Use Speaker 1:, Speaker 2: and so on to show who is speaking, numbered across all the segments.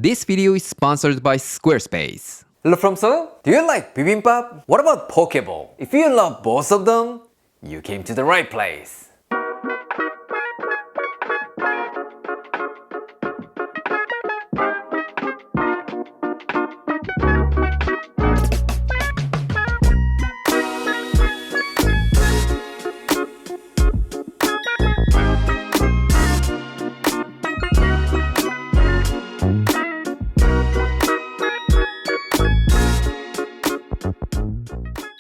Speaker 1: This video is sponsored by Squarespace.
Speaker 2: Hello from Seoul. Do you like bibimbap? What about pokeball? If you love both of them, you came to the right place.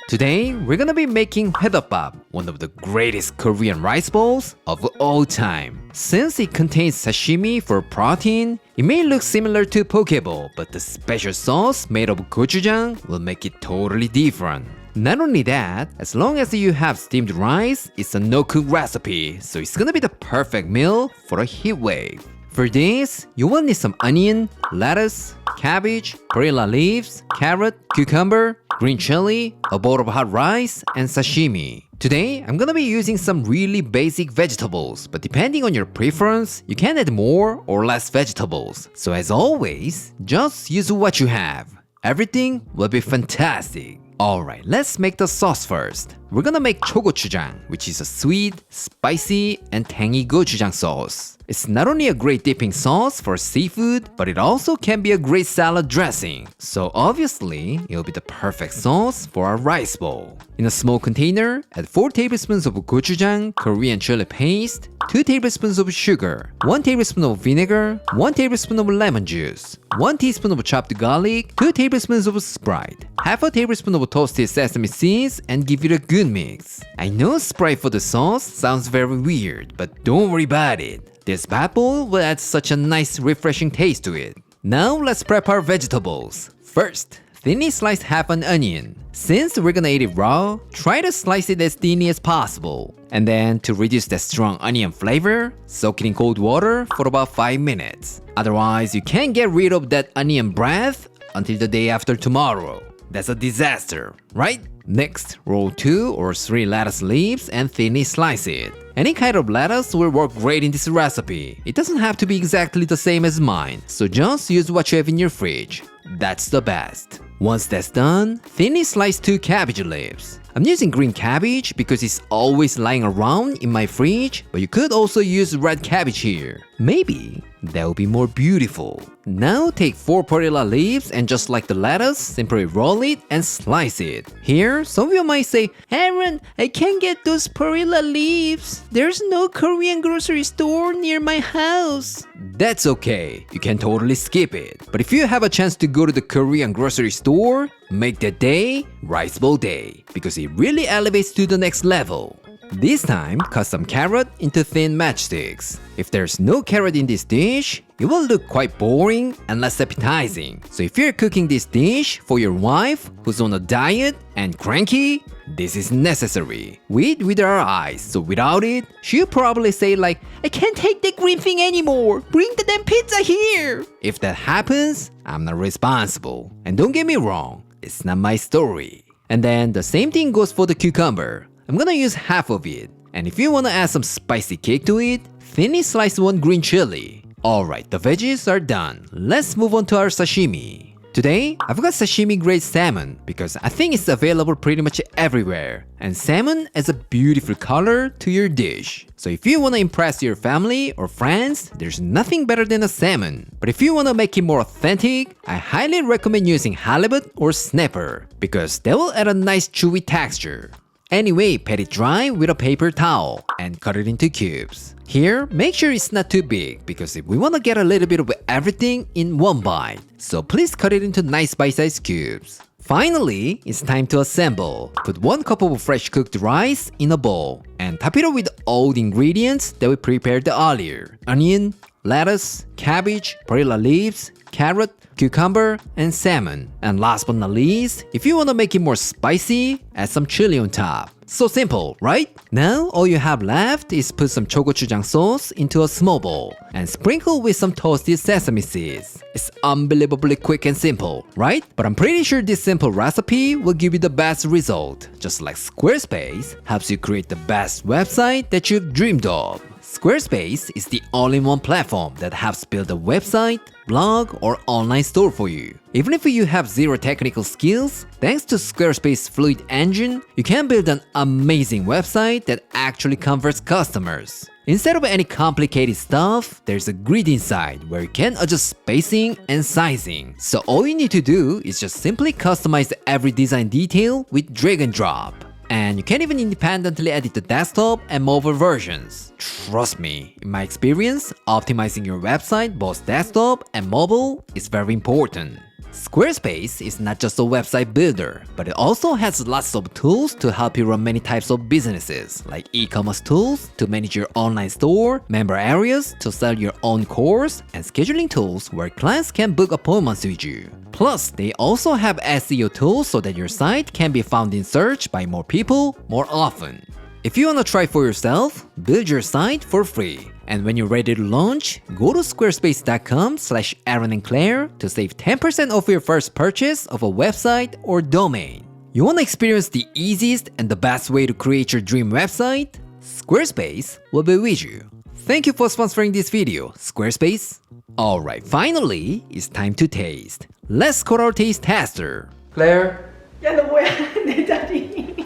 Speaker 1: Today, we're gonna be making Hoedeopbap, one of the greatest Korean rice bowls of all time. Since it contains sashimi for protein, it may look similar to pokeball, but the special sauce made of gochujang will make it totally different. Not only that, as long as you have steamed rice, it's a no-cook recipe, so it's gonna be the perfect meal for a heat wave. For this, you will need some onion, lettuce, cabbage, perilla leaves, carrot, cucumber, green chili, a bowl of hot rice, and sashimi. Today, I'm gonna be using some really basic vegetables, but depending on your preference, you can add more or less vegetables. So as always, just use what you have. Everything will be fantastic. Alright, let's make the sauce first. We're gonna make chogochujang, which is a sweet, spicy, and tangy gochujang sauce. It's not only a great dipping sauce for seafood, but it also can be a great salad dressing. So obviously, it'll be the perfect sauce for our rice bowl. In a small container, add 4 tablespoons of gochujang, Korean chili paste, 2 tablespoons of sugar, 1 tablespoon of vinegar, 1 tablespoon of lemon juice, 1 teaspoon of chopped garlic, 2 tablespoons of Sprite, half a tablespoon of toasted sesame seeds, and give it a good mix. I know Sprite for the sauce sounds very weird, but don't worry about it. This bad bowl will add such a nice refreshing taste to it. Now let's prep our vegetables. First, thinly slice half an onion. Since we're gonna eat it raw, try to slice it as thinly as possible. And then to reduce the strong onion flavor, soak it in cold water for about 5 minutes. Otherwise, you can't get rid of that onion breath until the day after tomorrow. That's a disaster, right? Next, roll 2 or 3 lettuce leaves and thinly slice it. Any kind of lettuce will work great in this recipe. It doesn't have to be exactly the same as mine, so just use what you have in your fridge. That's the best. Once that's done, thinly slice 2 cabbage leaves. I'm using green cabbage because it's always lying around in my fridge, but you could also use red cabbage here. Maybe that will be more beautiful. Now take 4 perilla leaves and just like the lettuce, simply roll it and slice it. Here, some of you might say, Aaron, I can't get those perilla leaves. There's no Korean grocery store near my house. That's okay, you can totally skip it. But if you have a chance to go to the Korean grocery store, make that day Rice Bowl Day, because it really elevates to the next level. This time, cut some carrot into thin matchsticks. If there's no carrot in this dish, it will look quite boring and less appetizing. So if you're cooking this dish for your wife who's on a diet and cranky, this is necessary. We eat with our eyes, so without it, she'll probably say like, I can't take the green thing anymore, bring the damn pizza here. If that happens, I'm not responsible. And don't get me wrong, it's not my story. And then the same thing goes for the cucumber. I'm gonna use half of it. And if you wanna add some spicy kick to it, thinly slice 1 green chili. Alright, the veggies are done. Let's move on to our sashimi. Today, I've got sashimi grade salmon because I think it's available pretty much everywhere. And salmon adds a beautiful color to your dish. So if you wanna impress your family or friends, there's nothing better than a salmon. But if you wanna make it more authentic, I highly recommend using halibut or snapper because they will add a nice chewy texture. Anyway, pat it dry with a paper towel and cut it into cubes. Here, make sure it's not too big because we want to get a little bit of everything in one bite. So please cut it into nice bite-sized cubes. Finally, it's time to assemble. Put 1 cup of fresh cooked rice in a bowl and top it up with all the ingredients that we prepared earlier. Onion, lettuce, cabbage, perilla leaves, carrot, cucumber, and salmon. And last but not least, if you want to make it more spicy, add some chili on top. So simple, right? Now all you have left is put some chogochujang sauce into a small bowl and sprinkle with some toasted sesame seeds. It's unbelievably quick and simple, right? But I'm pretty sure this simple recipe will give you the best result, just like Squarespace helps you create the best website that you've dreamed of. Squarespace is the all-in-one platform that helps build a website, blog, or online store for you. Even if you have zero technical skills, thanks to Squarespace Fluid Engine, you can build an amazing website that actually converts customers. Instead of any complicated stuff, there's a grid inside where you can adjust spacing and sizing. So all you need to do is just simply customize every design detail with drag and drop. And you can even independently edit the desktop and mobile versions. Trust me, in my experience, optimizing your website, both desktop and mobile, is very important. Squarespace is not just a website builder, but it also has lots of tools to help you run many types of businesses, like e-commerce tools to manage your online store, member areas to sell your own course, and scheduling tools where clients can book appointments with you. Plus, they also have SEO tools so that your site can be found in search by more people more often. If you want to try for yourself, build your site for free. And when you're ready to launch, go to squarespace.com/AaronandClaire to save 10% off your first purchase of a website or domain. You want to experience the easiest and the best way to create your dream website? Squarespace will be with you. Thank you for sponsoring this video, Squarespace. Alright, finally, it's time to taste. Let's call our taste tester.
Speaker 2: Claire?
Speaker 3: 야, 너 뭐야? 내 자리.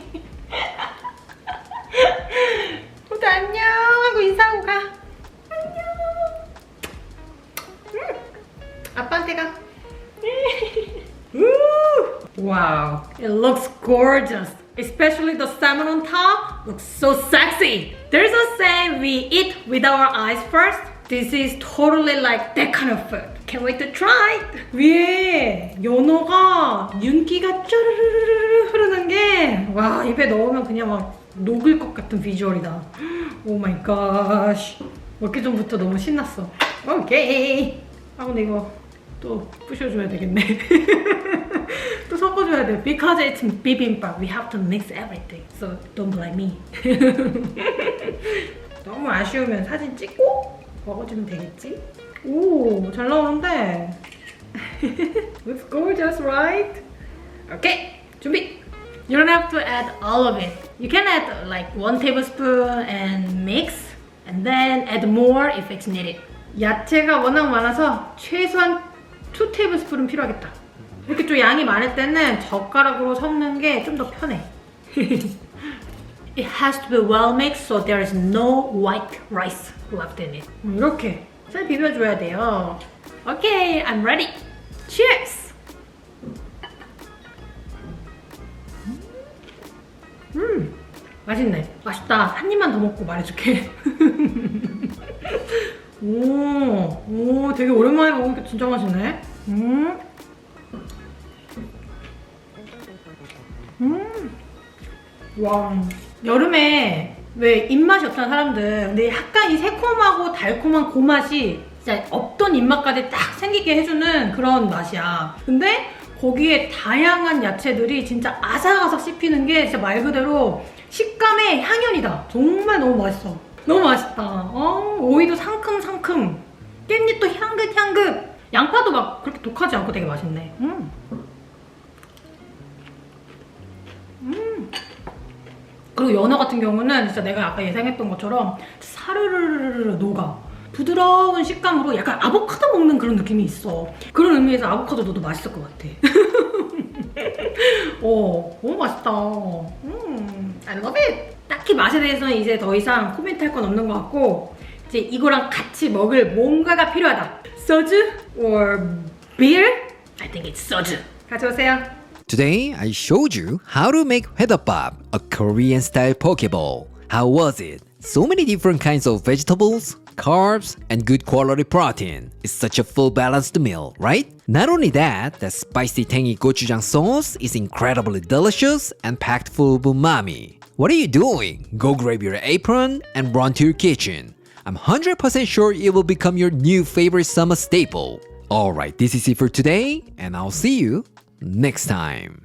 Speaker 3: 모두 안녕 하고 인사하고 가. 안녕. 아빠한테 가. Wow, it looks gorgeous. Especially the salmon on top looks so sexy. There's a saying we eat with our eyes first. This is totally like that kind of food. Can't wait to try. 위에 연어가 윤기가 쭈르르르 흐르는 게 와, 입에 넣으면 그냥 막 녹을 것 같은 비주얼이다. 오 마이 갓. 먹기 전부터 너무 신났어. 오케이. 아 근데 이거 또 부셔줘야 되겠네. 또 섞어줘야 돼. Because it's bibimbap, we have to mix everything. So don't blame me. 너무 아쉬우면 사진 찍고 먹어주면 되겠지? 오, 잘 나오는데? Looks gorgeous, right? Okay, 준비! You don't have to add all of it. You can add like 1 tablespoon and mix, and then add more if it's needed. 야채가 워낙 많아서 최소한 2 tablespoon은 필요하겠다. 이렇게 좀 양이 많을 때는 젓가락으로 섞는 게 좀 더 편해. It has to be well mixed so there is no white rice left in it. 이렇게 잘 비벼줘야 돼요. Okay, I'm ready. Cheers! 맛있네. 맛있다. 한 입만 더 먹고 말해줄게. 오, 되게 오랜만에 먹으니까 진짜 맛있네. 와, 여름에 왜 입맛이 없다는 사람들 근데 약간 이 새콤하고 달콤한 그 맛이 진짜 없던 입맛까지 딱 생기게 해주는 그런 맛이야. 근데 거기에 다양한 야채들이 진짜 아삭아삭 씹히는 게 진짜 말 그대로 식감의 향연이다. 정말 너무 맛있어. 너무 맛있다. 오이도 상큼상큼, 깻잎도 향긋향긋, 양파도 막 그렇게 독하지 않고 되게 맛있네. 그리고 연어 같은 경우는 진짜 내가 아까 예상했던 것처럼 사르르르르 녹아. 부드러운 식감으로 약간 아보카도 먹는 그런 느낌이 있어. 그런 의미에서 아보카도 넣어도 맛있을 것 같아. 너무 맛있다. I love it. 딱히 맛에 대해서는 이제 더 이상 코멘트 할 건 없는 것 같고 이제 이거랑 같이 먹을 뭔가가 필요하다. 소주 or beer? I think it's 소주. 가져오세요.
Speaker 1: Today, I showed you how to make Hoedeopbap, a Korean-style pokeball. How was it? So many different kinds of vegetables, carbs, and good quality protein. It's such a full balanced meal, right? Not only that, the spicy tangy gochujang sauce is incredibly delicious and packed full of umami. What are you doing? Go grab your apron and run to your kitchen. I'm 100% sure it will become your new favorite summer staple. Alright, this is it for today, and I'll see you next time.